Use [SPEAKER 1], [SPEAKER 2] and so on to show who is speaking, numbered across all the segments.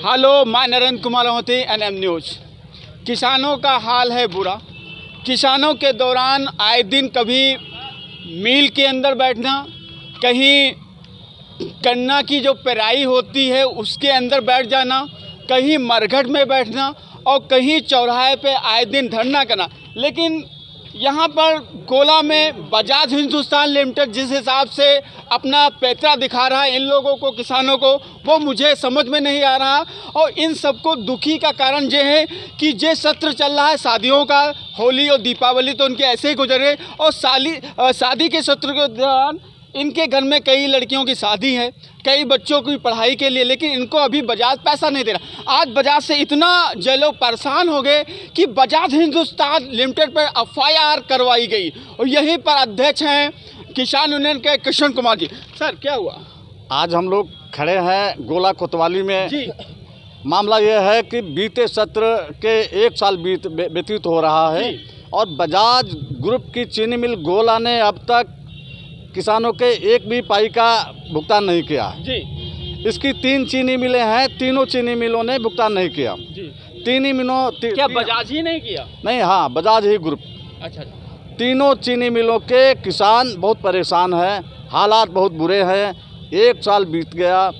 [SPEAKER 1] Hello, मैं नरेंद्र कुमार होती NM news. किसानों का हाल है बुरा। किसानों के दौरान आए दिन कभी मिल के अंदर बैठना, कहीं गन्ना की जो पेराई होती है उसके अंदर बैठ जाना, कहीं मरघट में बैठना और कहीं चौराहे पे आए दिन धरना करना। लेकिन यहाँ पर गोला में बजाज हिंदुस्तान लिमिटेड जिस हिसाब से अपना पैतरा दिखा रहा है इन लोगों को, किसानों को, वो मुझे समझ में नहीं आ रहा। और इन सबको दुखी का कारण ये है कि ये सत्र चल रहा है शादियों का। होली और दीपावली तो उनके ऐसे ही गुजरे और शादी के सत्र के दौरान इनके घर में कई लड़कियों की शादी है, कई बच्चों की पढ़ाई के लिए, लेकिन इनको अभी बजाज पैसा नहीं दे रहा। आज बजाज से इतना जो लोग परेशान हो गए कि बजाज हिंदुस्तान लिमिटेड पर FIR करवाई गई। और यहीं पर अध्यक्ष हैं किसान यूनियन के कृष्ण कुमार जी। सर, क्या हुआ?
[SPEAKER 2] आज हम लोग खड़े हैं गोला कोतवाली में
[SPEAKER 1] जी।
[SPEAKER 2] मामला यह है कि बीते सत्र के 1 साल व्यतीत हो रहा है और बजाज ग्रुप की चीनी मिल गोला ने अब तक किसानों के एक भी पाई का भुगतान नहीं किया
[SPEAKER 1] जी।
[SPEAKER 2] इसकी 3 चीनी मिलें हैं, तीनों चीनी मिलों ने भुगतान नहीं किया
[SPEAKER 1] जी।
[SPEAKER 2] तीनी मिलों
[SPEAKER 1] क्या बजाज ही नहीं किया?
[SPEAKER 2] नहीं, हाँ, बजाज ही ग्रुप।
[SPEAKER 1] अच्छा।
[SPEAKER 2] तीनों चीनी मिलों के किसान बहुत परेशान हैं, हालात बहुत बुरे हैं। 1 साल बीत गया,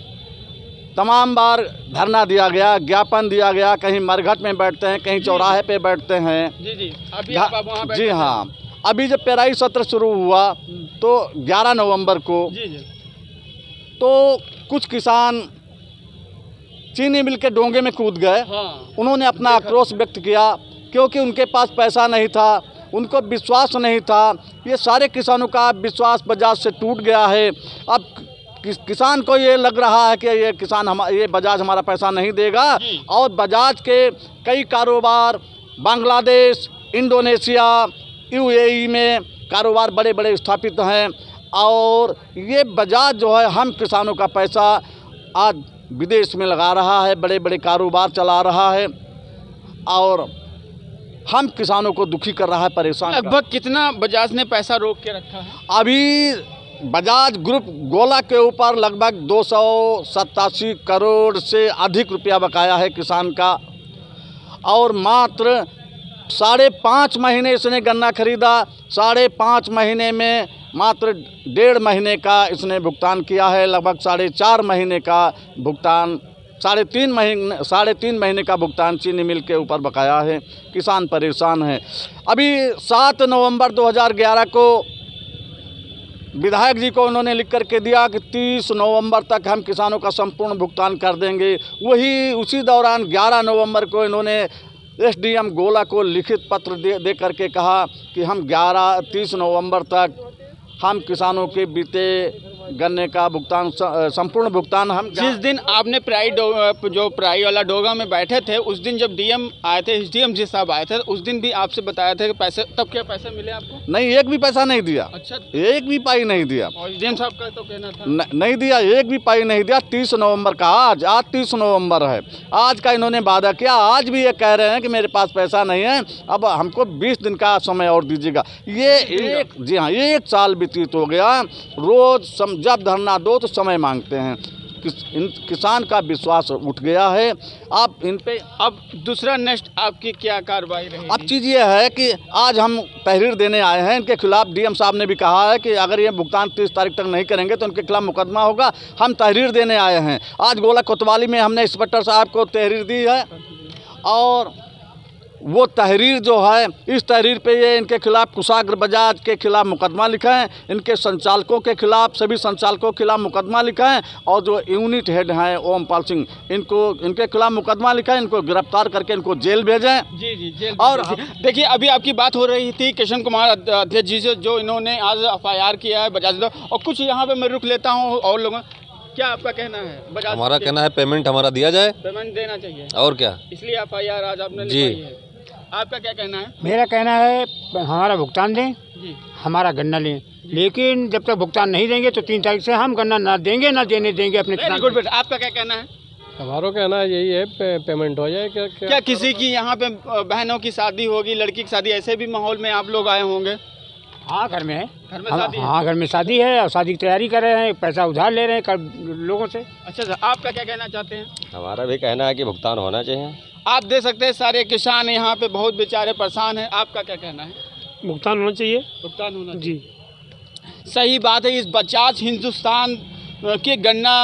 [SPEAKER 2] तमाम बार धरना दिया गया, ज्ञापन दिया गया, कहीं मरघट में बैठते हैं, कहीं चौराहे पे बैठते हैं।
[SPEAKER 1] जी जी। अभी आप वहाँ बैठे
[SPEAKER 2] जी
[SPEAKER 1] हैं?
[SPEAKER 2] हाँ। अभी जब पेराई सत्र शुरू हुआ तो 11 नवंबर को
[SPEAKER 1] जी जी।
[SPEAKER 2] तो कुछ किसान चीनी मिल के डोंगे में कूद गए।
[SPEAKER 1] हाँ।
[SPEAKER 2] उन्होंने अपना आक्रोश व्यक्त किया क्योंकि उनके पास पैसा नहीं था, उनको विश्वास नहीं था। ये सारे किसानों का विश्वास बजाज से टूट गया है। अब किसान को ये लग रहा है कि ये बजाज हमारा पैसा नहीं देगा। और बजाज के कई कारोबार बांग्लादेश, इंडोनेशिया, UAE में कारोबार बड़े बड़े स्थापित हैं और ये बजाज जो है हम किसानों का पैसा आज विदेश में लगा रहा है, बड़े बड़े कारोबार चला रहा है और हम किसानों को दुखी कर रहा है, परेशान।
[SPEAKER 1] लगभग कितना बजाज ने पैसा रोक के रखा है?
[SPEAKER 2] अभी बजाज ग्रुप गोला के ऊपर लगभग 287 करोड़ से अधिक रुपया बकाया है किसान का। और मात्र 5.5 महीने इसने गन्ना खरीदा, 5.5 महीने में मात्र 1.5 महीने का इसने भुगतान किया है। लगभग 4.5 महीने का भुगतान, 3.5 महीने का भुगतान चीनी मिल के ऊपर बकाया है। किसान परेशान है। अभी 7 नवंबर 2011 को विधायक जी को उन्होंने लिख करके दिया कि 30 नवंबर तक हम किसानों का संपूर्ण भुगतान कर देंगे। उसी दौरान 11 नवंबर को इन्होंने SDM गोला को लिखित पत्र दे करके कहा कि हम 30 नवंबर तक हम किसानों के बीते गन्ने का भुगतान, संपूर्ण भुगतान हम।
[SPEAKER 1] जिस दिन आपने प्राई वाला डोगा में बैठे थे, उस दिन जब DM आए थे, SDM जी साहब आए थे, उस दिन भी आपसे बताया था कि पैसे, तब क्या पैसे मिले आपको?
[SPEAKER 2] नहीं, एक भी पैसा नहीं दिया।
[SPEAKER 1] अच्छा।
[SPEAKER 2] एक भी पाई नहीं दिया।
[SPEAKER 1] और SDM साहब का तो कहना था
[SPEAKER 2] नहीं दिया, एक भी पाई नहीं दिया। 30 नवंबर का आज 30 नवंबर है, आज का इन्होंने वादा किया। आज भी ये कह रहे हैं कि मेरे पास पैसा नहीं है, अब हमको 20 दिन का समय और दीजिएगा। ये जी हाँ, 1 साल व्यतीत हो गया। रोज जब धरना दो तो समय मांगते हैं। किसान का विश्वास उठ गया है। अब इन पे
[SPEAKER 1] अब दूसरा नेक्स्ट आपकी क्या कार्रवाई रहेगी?
[SPEAKER 2] अब चीज़ ये है कि आज हम तहरीर देने आए हैं इनके खिलाफ। DM साहब ने भी कहा है कि अगर ये भुगतान 30 तारीख तक नहीं करेंगे तो उनके खिलाफ मुकदमा होगा। हम तहरीर देने आए हैं। आज गोला कोतवाली में हमने इंस्पेक्टर साहब को तहरीर दी है और वो तहरीर जो है, इस तहरीर पे ये इनके खिलाफ कुशाग्र बजाज के खिलाफ मुकदमा लिखा है, इनके संचालकों के खिलाफ, सभी संचालकों के खिलाफ मुकदमा लिखा है और जो यूनिट हेड हैं ओमपाल सिंह, इनके खिलाफ मुकदमा लिखा है। इनको गिरफ्तार करके इनको जेल भेजें।
[SPEAKER 1] जी जी, जेल। और देखिए, अभी आपकी बात हो रही थी कृष्ण कुमार अध्यक्ष जी से, जो इन्होंने आज FIR किया है बजाज। और कुछ यहाँ पे मैं रुक लेता हूँ और लोगों, क्या आपका कहना है? बजाज
[SPEAKER 3] हमारा कहना है पेमेंट हमारा दिया जाए।
[SPEAKER 1] पेमेंट देना चाहिए
[SPEAKER 3] और क्या,
[SPEAKER 1] इसलिए FIR आज आपने
[SPEAKER 3] जी।
[SPEAKER 1] लिखवाई है। आपका क्या कहना है?
[SPEAKER 4] मेरा कहना है हमारा भुगतान दें
[SPEAKER 1] जी।
[SPEAKER 4] हमारा गन्ना लें, लेकिन जब तक भुगतान नहीं देंगे तो 3 तारीख से हम गन्ना ना देंगे, ना देने देंगे अपने
[SPEAKER 1] वेरी गुड बेटा। आपका क्या कहना है?
[SPEAKER 5] हमारा कहना यही है पेमेंट हो जाए।
[SPEAKER 1] क्या किसी की यहाँ पे बहनों की शादी होगी, लड़की की शादी, ऐसे भी माहौल में आप लोग आए होंगे?
[SPEAKER 4] हाँ घर में है।
[SPEAKER 1] घर में शादी है?
[SPEAKER 4] हाँ घर में शादी है और शादी की तैयारी कर रहे हैं, पैसा उधार ले रहे हैं लोगों से।
[SPEAKER 1] अच्छा सर, आपका क्या कहना चाहते हैं?
[SPEAKER 3] हमारा भी कहना है कि भुगतान होना चाहिए।
[SPEAKER 1] आप देख सकते हैं सारे किसान यहाँ पे बहुत बेचारे परेशान हैं, आपका क्या कहना है?
[SPEAKER 5] भुगतान होना चाहिए
[SPEAKER 1] भुगतान होना
[SPEAKER 5] जी।
[SPEAKER 1] सही बात है। इस बजाज हिंदुस्तान के गन्ना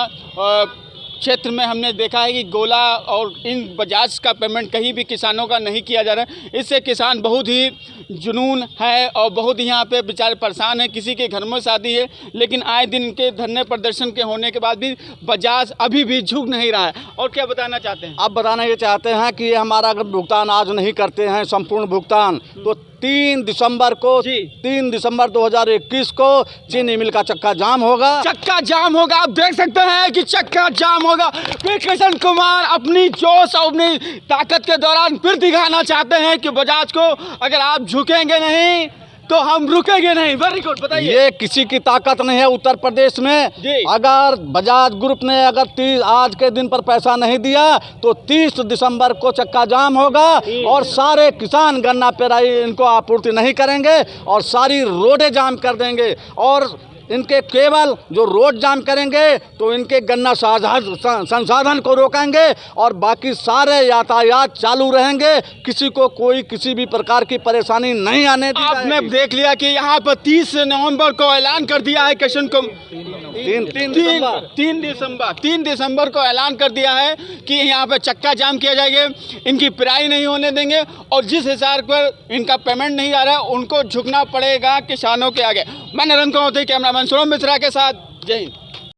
[SPEAKER 1] क्षेत्र में हमने देखा है कि गोला और इन बजाज का पेमेंट कहीं भी किसानों का नहीं किया जा रहा है। इससे किसान बहुत ही जुनून है और बहुत ही यहाँ पे बेचारे परेशान हैं। किसी के घर में शादी है, लेकिन आए दिन इनके धरने प्रदर्शन के होने के बाद भी बजाज अभी भी झुक नहीं रहा है। और क्या बताना चाहते हैं?
[SPEAKER 2] अब बताना ये चाहते हैं कि हमारा अगर भुगतान आज नहीं करते हैं संपूर्ण भुगतान, तो 3 दिसंबर को
[SPEAKER 1] जी।
[SPEAKER 2] 3 दिसंबर 2021 को चीनी मिल का चक्का जाम होगा।
[SPEAKER 1] चक्का जाम होगा। आप देख सकते हैं कि चक्का जाम होगा। फिर किशन कुमार अपनी जोश और अपनी ताकत के दौरान फिर दिखाना चाहते हैं कि बजाज को अगर आप झुकेंगे नहीं तो हम रुकेंगे नहीं। वेरी गुड, बताइए।
[SPEAKER 2] ये किसी की ताकत नहीं है उत्तर प्रदेश में।
[SPEAKER 1] जी।
[SPEAKER 2] अगर बजाज ग्रुप ने अगर आज के दिन पर पैसा नहीं दिया तो 30 दिसंबर को चक्का जाम होगा और सारे किसान गन्ना पेराई इनको आपूर्ति नहीं करेंगे और सारी रोडें जाम कर देंगे। और इनके केवल जो रोड जाम करेंगे तो इनके गन्ना संसाधन को रोकेंगे और बाकी सारे यातायात चालू रहेंगे। किसी को कोई किसी भी प्रकार की परेशानी नहीं आने दी
[SPEAKER 1] आपने
[SPEAKER 2] जाएगी।
[SPEAKER 1] देख लिया कि यहाँ पर 30 नवंबर को ऐलान कर दिया है किशन को 3 दिसंबर को ऐलान कर दिया है कि यहाँ पे चक्का जाम किया जाएगा। इनकी पिराई नहीं होने देंगे और जिस हिसाब पर इनका पेमेंट नहीं आ रहा है उनको झुकना पड़ेगा किसानों के आगे। मैं नरेंद्र कौंथी, कैमरामैन सुरम मिश्रा के साथ, जय हिंद।